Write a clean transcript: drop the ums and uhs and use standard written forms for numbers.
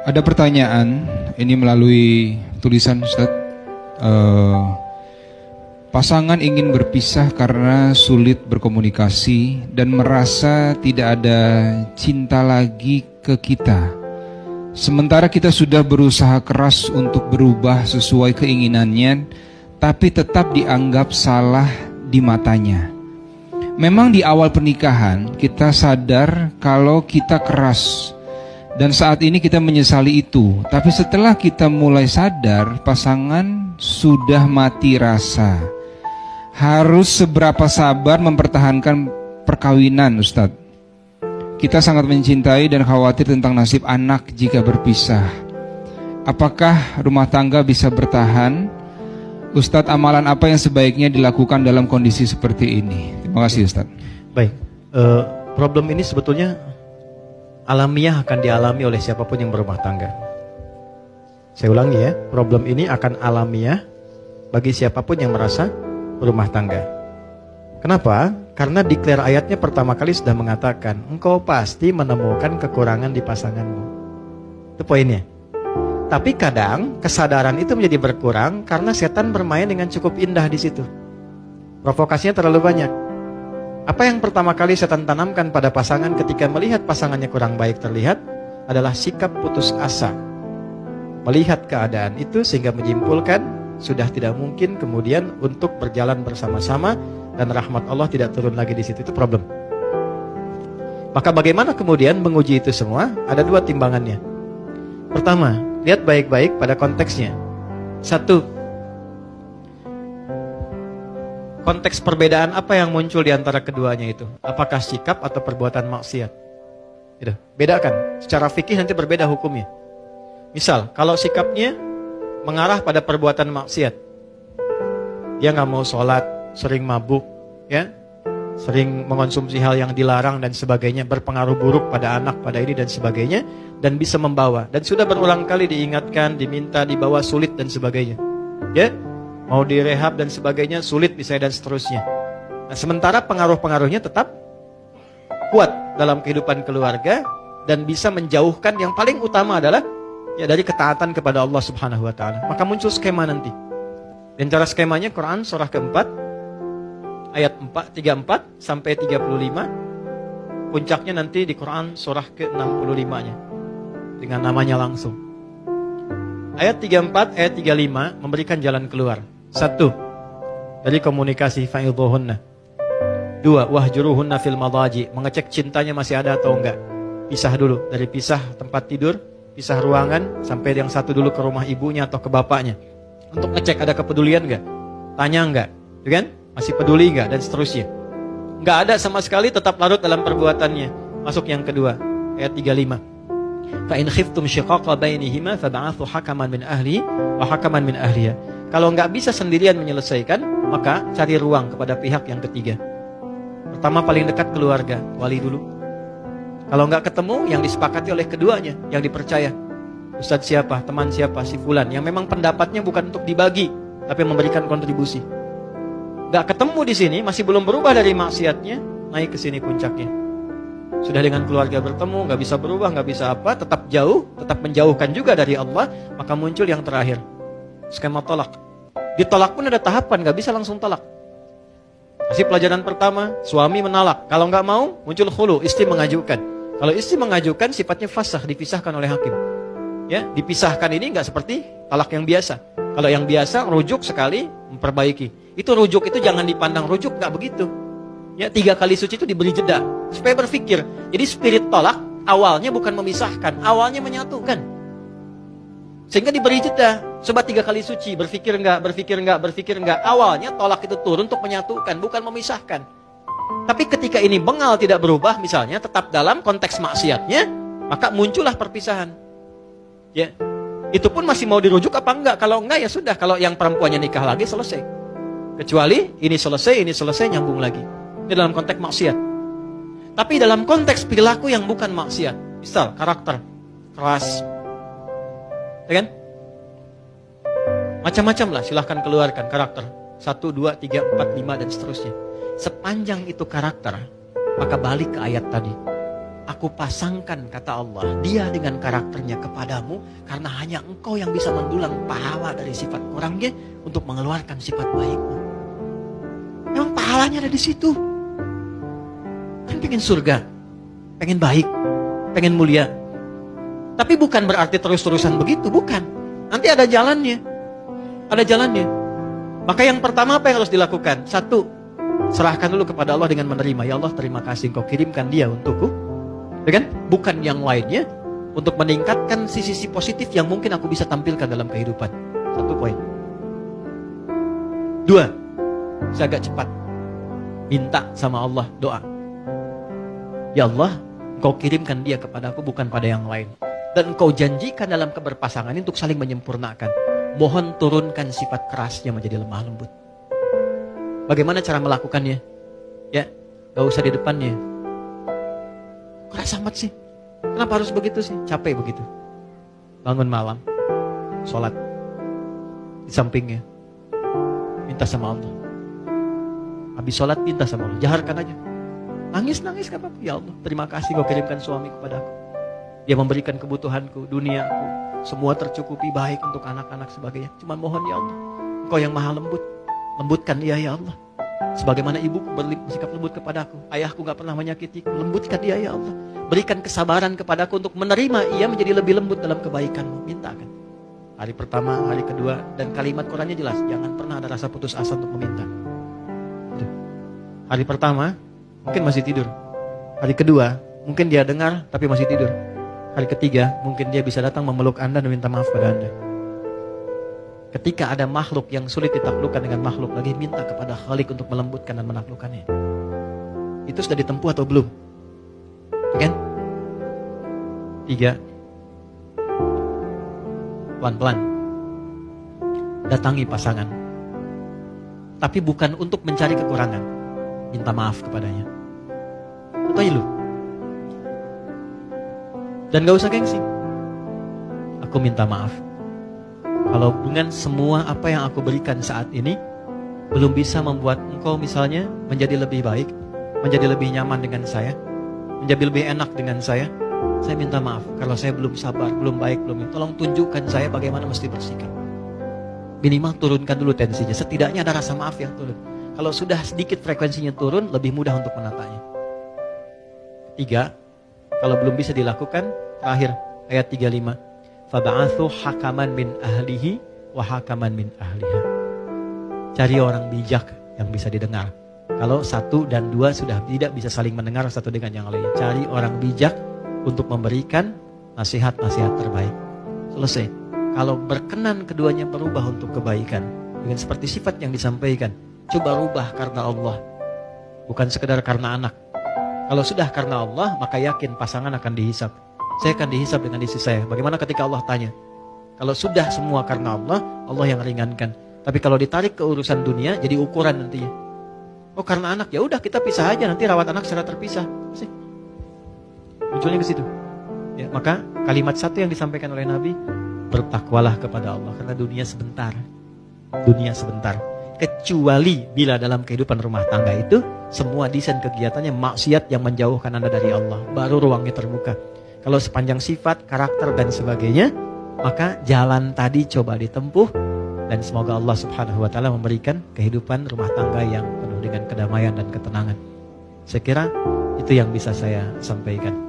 Ada pertanyaan, ini melalui tulisan Ustaz. Pasangan ingin berpisah karena sulit berkomunikasi dan merasa tidak ada cinta lagi ke kita. Sementara kita sudah berusaha keras untuk berubah sesuai keinginannya, tapi tetap dianggap salah di matanya. Memang di awal pernikahan kita sadar kalau kita keras, dan saat ini kita menyesali itu. Tapi setelah kita mulai sadar, pasangan sudah mati rasa. Harus seberapa sabar mempertahankan perkawinan, Ustadz? Kita sangat mencintai dan khawatir tentang nasib anak jika berpisah. Apakah rumah tangga bisa bertahan? Ustadz, amalan apa yang sebaiknya dilakukan dalam kondisi seperti ini? Terima kasih, Ustadz. Baik, problem ini sebetulnya alamiah akan dialami oleh siapapun yang berumah tangga. Saya ulangi ya, problem ini akan alamiah bagi siapapun yang merasa berumah tangga. Kenapa? Karena declare ayatnya pertama kali sudah mengatakan, engkau pasti menemukan kekurangan di pasanganmu. Itu poinnya. Tapi kadang kesadaran itu menjadi berkurang karena setan bermain dengan cukup indah di situ. Provokasinya terlalu banyak. Apa yang pertama kali setan tanamkan pada pasangan ketika melihat pasangannya kurang baik terlihat adalah sikap putus asa. Melihat keadaan itu sehingga menyimpulkan sudah tidak mungkin kemudian untuk berjalan bersama-sama dan rahmat Allah tidak turun lagi di situ. Itu problem. Maka bagaimana kemudian menguji itu semua? Ada dua timbangannya. Pertama, lihat baik-baik pada konteksnya. Satu, konteks perbedaan apa yang muncul di antara keduanya itu? Apakah sikap atau perbuatan maksiat? Gitu. Bedakan. Secara fikih nanti berbeda hukumnya. Misal, kalau sikapnya mengarah pada perbuatan maksiat, dia nggak mau sholat, sering mabuk, ya, sering mengonsumsi hal yang dilarang dan sebagainya, berpengaruh buruk pada anak, pada ini dan sebagainya, dan bisa membawa. Dan sudah berulang kali diingatkan, diminta, dibawa, sulit dan sebagainya. Ya, mau direhab dan sebagainya, sulit misalnya dan seterusnya. Nah, sementara pengaruh-pengaruhnya tetap kuat dalam kehidupan keluarga dan bisa menjauhkan. Yang paling utama adalah ya dari ketaatan kepada Allah Subhanahu wa taala. Maka muncul skema nanti. Dan cara skemanya Quran surah keempat ayat 34 sampai 35. Puncaknya nanti di Quran surah ke-65-nya dengan namanya langsung. Ayat 34 ayat 35 memberikan jalan keluar. 1. Dari komunikasi fa'idhuhunna. 2. Wahjuruhunna fil madaji, mengecek cintanya masih ada atau enggak. Pisah dulu, dari pisah tempat tidur, pisah ruangan, sampai yang satu dulu ke rumah ibunya atau ke bapaknya. Untuk ngecek ada kepedulian enggak? Tanya enggak? Gitu kan? Masih peduli enggak? Dan seterusnya. Enggak ada sama sekali, tetap larut dalam perbuatannya. Masuk yang kedua, ayat 35. Fa in khiftum shiqaqa bainihima fab'athu hakaman min ahli wa hakaman min ahliya. Kalau enggak bisa sendirian menyelesaikan, maka cari ruang kepada pihak yang ketiga. Pertama paling dekat keluarga, wali dulu. Kalau nggak ketemu, yang disepakati oleh keduanya, yang dipercaya. Ustadz siapa, teman siapa, si fulan, yang memang pendapatnya bukan untuk dibagi, tapi memberikan kontribusi. Nggak ketemu di sini, masih belum berubah dari maksiatnya, naik ke sini puncaknya. Sudah dengan keluarga bertemu, nggak bisa berubah, nggak bisa apa, tetap jauh, tetap menjauhkan juga dari Allah, maka muncul yang terakhir, skema tolak. Ditolak pun ada tahapan, nggak bisa langsung tolak. Kasih pelajaran pertama, suami menolak. Kalau nggak mau, muncul khulu, istri mengajukan. Kalau istri mengajukan sifatnya fasakh, dipisahkan oleh hakim. Ya, dipisahkan ini nggak seperti talak yang biasa. Kalau yang biasa rujuk sekali, memperbaiki. Itu rujuk itu jangan dipandang rujuk, nggak begitu. Ya, 3 kali suci itu diberi jeda supaya berpikir. Jadi spirit tolak awalnya bukan memisahkan, awalnya menyatukan. Sehingga diberi jeda. Coba 3 kali suci, berpikir enggak, berpikir enggak, berpikir enggak. Awalnya tolak itu turun untuk menyatukan, bukan memisahkan. Tapi ketika ini bengal tidak berubah, misalnya tetap dalam konteks maksiatnya, maka muncullah perpisahan. Ya, itu pun masih mau dirujuk apa enggak? Kalau enggak ya sudah. Kalau yang perempuannya nikah lagi selesai. Kecuali ini selesai nyambung lagi. Ini dalam konteks maksiat. Tapi dalam konteks perilaku yang bukan maksiat, misal karakter keras, ya kan? Macam-macam lah, silahkan keluarkan karakter 1, 2, 3, 4, 5 dan seterusnya. Sepanjang itu karakter, maka balik ke ayat tadi. Aku pasangkan, kata Allah, dia dengan karakternya kepadamu, karena hanya engkau yang bisa mendulang pahala dari sifat kurangnya untuk mengeluarkan sifat baikmu. Memang pahalanya ada di situ. Kan pengen surga, pengen baik, pengen mulia. Tapi bukan berarti terus-terusan begitu, bukan. Nanti ada jalannya. Ada jalannya. Maka yang pertama apa yang harus dilakukan? Satu, serahkan dulu kepada Allah dengan menerima. Ya Allah, terima kasih engkau kirimkan dia untukku. Ya kan? Bukan yang lainnya, untuk meningkatkan sisi-sisi positif yang mungkin aku bisa tampilkan dalam kehidupan. Satu poin. Dua, saya agak cepat. Minta sama Allah, doa. Ya Allah, engkau kirimkan dia kepada aku, bukan pada yang lain. Dan engkau janjikan dalam keberpasangan ini untuk saling menyempurnakan. Mohon turunkan sifat kerasnya menjadi lemah lembut. Bagaimana cara melakukannya? Ya, gak usah di depannya. Keras amat sih. Kenapa harus begitu sih? Capek begitu. Bangun malam, sholat di sampingnya, minta sama Allah. Habis sholat minta sama Allah. Jaharkan aja. Nangis-nangis gak apa-apa. Ya Allah, terima kasih kau kirimkan suami kepada aku. Dia memberikan kebutuhanku, duniaku, semua tercukupi baik untuk anak-anak sebagainya. Cuma mohon ya Allah, engkau yang maha lembut, lembutkan dia ya Allah. Sebagaimana ibuku bersikap lembut kepadaku, ayahku gak pernah menyakitiku, lembutkan dia ya Allah. Berikan kesabaran kepadaku untuk menerima ia menjadi lebih lembut dalam kebaikanmu. Mintakan. Hari pertama, hari kedua, dan kalimat Qurannya jelas, jangan pernah ada rasa putus asa untuk meminta. Hari pertama, mungkin masih tidur. Hari kedua, mungkin dia dengar tapi masih tidur. Hari ketiga, mungkin dia bisa datang memeluk Anda dan minta maaf pada Anda. Ketika ada makhluk yang sulit ditaklukkan dengan makhluk lagi, minta kepada Khalik untuk melembutkan dan menaklukkannya. Itu sudah ditempuh atau belum? Kan? 3. Pelan-pelan. Datangi pasangan. Tapi bukan untuk mencari kekurangan. Minta maaf kepadanya. Atau ilu. Dan gak usah gengsi. Aku minta maaf kalau dengan semua apa yang aku berikan saat ini belum bisa membuat engkau misalnya menjadi lebih baik, menjadi lebih nyaman dengan saya, menjadi lebih enak dengan saya. Saya minta maaf kalau saya belum sabar, belum baik, belum. Tolong tunjukkan saya bagaimana mesti bersikap. Minimal turunkan dulu tensinya. Setidaknya ada rasa maaf yang turun. Kalau sudah sedikit frekuensinya turun, lebih mudah untuk menatanya. 3. Kalau belum bisa dilakukan, terakhir ayat 35. Faba'athu hakaman min ahlihi wa hakaman min ahliha. Cari orang bijak yang bisa didengar. Kalau 1 dan 2 sudah tidak bisa saling mendengar satu dengan yang lain, cari orang bijak untuk memberikan nasihat-nasihat terbaik. Selesai. Kalau berkenan keduanya berubah untuk kebaikan dengan seperti sifat yang disampaikan, coba rubah karena Allah, bukan sekedar karena anak. Kalau sudah karena Allah, maka yakin pasangan akan dihisap. Saya akan dihisap dengan istri saya. Bagaimana ketika Allah tanya? Kalau sudah semua karena Allah, Allah yang ringankan. Tapi kalau ditarik ke urusan dunia, jadi ukuran nantinya. Oh karena anak, ya udah kita pisah aja, nanti rawat anak secara terpisah. Munculnya ke situ. Ya, maka kalimat 1 yang disampaikan oleh Nabi, bertakwalah kepada Allah, karena dunia sebentar. Dunia sebentar. Kecuali bila dalam kehidupan rumah tangga itu semua desain kegiatannya maksiat yang menjauhkan Anda dari Allah, baru ruangnya terbuka. Kalau sepanjang sifat, karakter dan sebagainya, maka jalan tadi coba ditempuh, dan semoga Allah Subhanahu wa taala memberikan kehidupan rumah tangga yang penuh dengan kedamaian dan ketenangan. Saya kira itu yang bisa saya sampaikan.